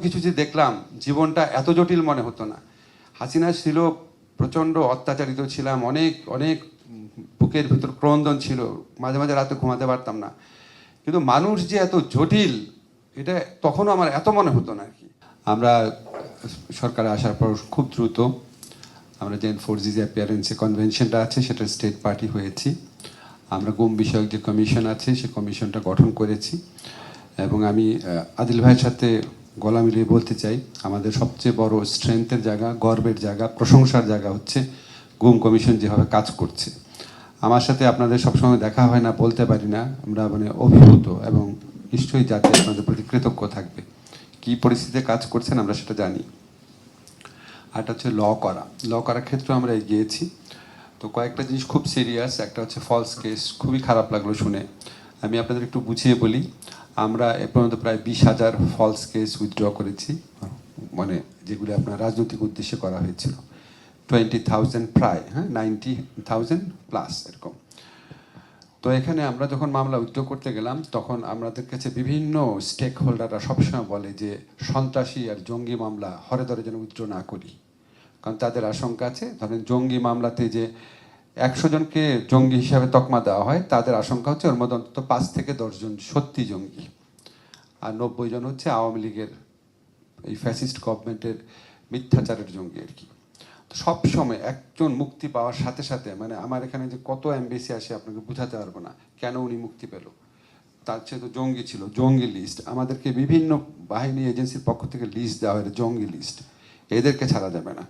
কিছু যে দেখলাম জীবনটা এত জটিল মনে হতো না। হাসিনা ছিল প্রচণ্ড অত্যাচারিত ছিলাম, অনেক অনেক বুকের ভিতর ক্রন্দন ছিল, মাঝে মাঝে রাতে ঘুমাতে পারতাম না। কিন্তু মানুষ যে এত জটিল এটা তখনও আমার এত মনে হতো না আর কি। আমরা সরকারে আসার পর খুব দ্রুত আমরা যে ফোর্সিস অ্যাপিয়ারেন্সে কনভেনশনটা আছে সেটা স্টেট পার্টি হয়েছি। আমরা গুম বিষয়ক যে কমিশন আছে সেই কমিশনটা গঠন করেছি এবং আমি আদিল ভাইয়ের সাথে গলা মিলিয়ে বলতে চাই আমাদের সবচেয়ে বড় স্ট্রেংথের জায়গা, গর্বের জায়গা, প্রশংসার জায়গা হচ্ছে গুম কমিশন যেভাবে কাজ করছে। আমার সাথে আপনাদের সবসময় দেখা হয় না, বলতে পারি না, আমরা মানে অভিভূত এবং নিশ্চয়ই জাতি আপনাদের প্রতি কৃতজ্ঞ থাকবে। কী পরিস্থিতিতে কাজ করছেন আমরা সেটা জানি। আরটা হচ্ছে ল করার ক্ষেত্রে আমরা এগিয়েছি। তো কয়েকটা জিনিস খুব সিরিয়াস, একটা হচ্ছে ফলস কেস, খুবই খারাপ লাগলো শুনে। আমি আপনাদের একটু বুঝিয়ে বলি। আমরা এ পর্যন্ত প্রায় 20,000 ফলস কেস উইথড্র করেছি, মানে যেগুলি আপনার রাজনৈতিক উদ্দেশ্যে করা হয়েছিল। 20,000 প্রায়, 90,000 প্লাস এরকম। তো এখানে আমরা যখন মামলা উইথড্র করতে গেলাম তখন আমাদের কাছে বিভিন্ন স্টেক হোল্ডাররা সবসময় বলে যে সন্ত্রাসী আর জঙ্গি মামলা হরে ধরে যেন উইথড্র না করি, কারণ তাদের আশঙ্কা আছে ধরেন জঙ্গি মামলাতে যে 100 জনকে জঙ্গি হিসাবে তকমা দেওয়া হয়, তাদের আশঙ্কা হচ্ছে ওর মধ্যে অন্তত 5 থেকে 10 জন সত্যি জঙ্গি, আর 90 জন হচ্ছে আওয়ামী লীগের এই ফ্যাসিস্ট গভর্নমেন্টের মিথ্যাচারের জঙ্গি আর কি। তো সবসময় একজন মুক্তি পাওয়ার সাথে সাথে মানে আমার এখানে যে কত এমবেসি আসে আপনাকে বোঝাতে পারবো না কেন উনি মুক্তি পেল। তার চেয়ে তো জঙ্গি ছিল, জঙ্গি লিস্ট, আমাদেরকে বিভিন্ন বাহিনী এজেন্সির পক্ষ থেকে লিস্ট দেওয়া হয়, জঙ্গি লিস্ট, এদেরকে ছাড়া যাবে না।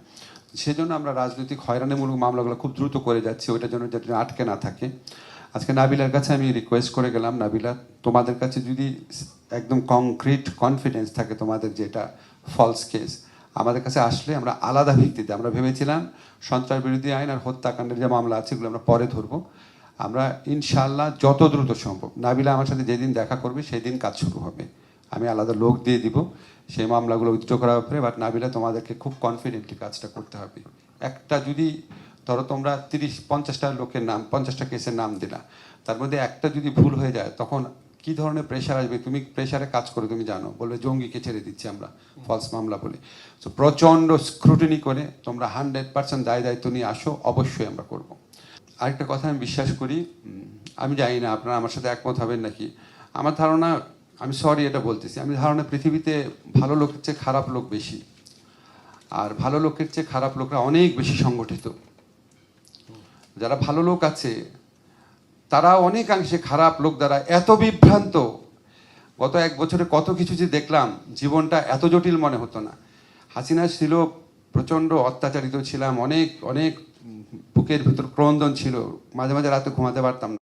সেজন্য আমরা রাজনৈতিক হয়রানিমূলক মামলাগুলো খুব দ্রুত করে যাচ্ছি, ওইটার জন্য যাতে আটকে না থাকে। আজকে নাবিলার কাছে আমি রিকোয়েস্ট করে গেলাম, নাবিলা তোমাদের কাছে যদি একদম কংক্রিট কনফিডেন্স থাকে তোমাদের যে এটা ফলস কেস, আমাদের কাছে আসলে আমরা আলাদা ভিত্তিতে, আমরা ভেবেছিলাম সন্ত্রাস বিরোধী আইন আর হত্যাকাণ্ডের যে মামলা আছে এগুলো আমরা পরে ধরবো। আমরা ইনশাল্লাহ যত দ্রুত সম্ভব, নাবিলা আমার সাথে যেদিন দেখা করবে সেই দিন কাজ শুরু হবে, আমি আলাদা লোক দিয়ে দিব সেই মামলাগুলো উইথড্র করার ব্যাপারে। বাট নাবিলা তোমাদেরকে খুব কনফিডেন্টলি কাজটা করতে হবে। একটা যদি ধরো তোমরা 30-50টা লোকের নাম, 50টা কেসের নাম দিলা, তার মধ্যে একটা যদি ভুল হয়ে যায় তখন কি ধরনের প্রেশার আসবে, তুমি প্রেশারে কাজ করো তুমি জানো, বলবে জঙ্গিকে ছেড়ে দিচ্ছি আমরা ফলস মামলা বলে। সো প্রচণ্ড স্ক্রুটিনি করে তোমরা 100% দায়িত্ব নিয়ে আসো, অবশ্যই আমরা করব। আরেকটা কথা আমি বিশ্বাস করি, আমি জানি না আপনারা আমার সাথে একমত হবেন নাকি, আমার ধারণা, আমি সরি এটা বলতেছি, আমি ধারণা পৃথিবীতে ভালো লোকের চেয়ে খারাপ লোক বেশি, আর ভালো লোকের চেয়ে খারাপ লোকরা অনেক বেশি সংগঠিত। যারা ভালো লোক আছে তারা অনেকাংশে খারাপ লোক দ্বারা এত বিভ্রান্ত। গত 1 বছরে কত কিছু যে দেখলাম জীবনটা এত জটিল মনে হতো না। হাসিনা ছিল প্রচণ্ড অত্যাচারিত ছিলাম, অনেক অনেক বুকের ভিতর ক্রন্দন ছিল, মাঝে মাঝে রাতে ঘুমাতে পারতাম না।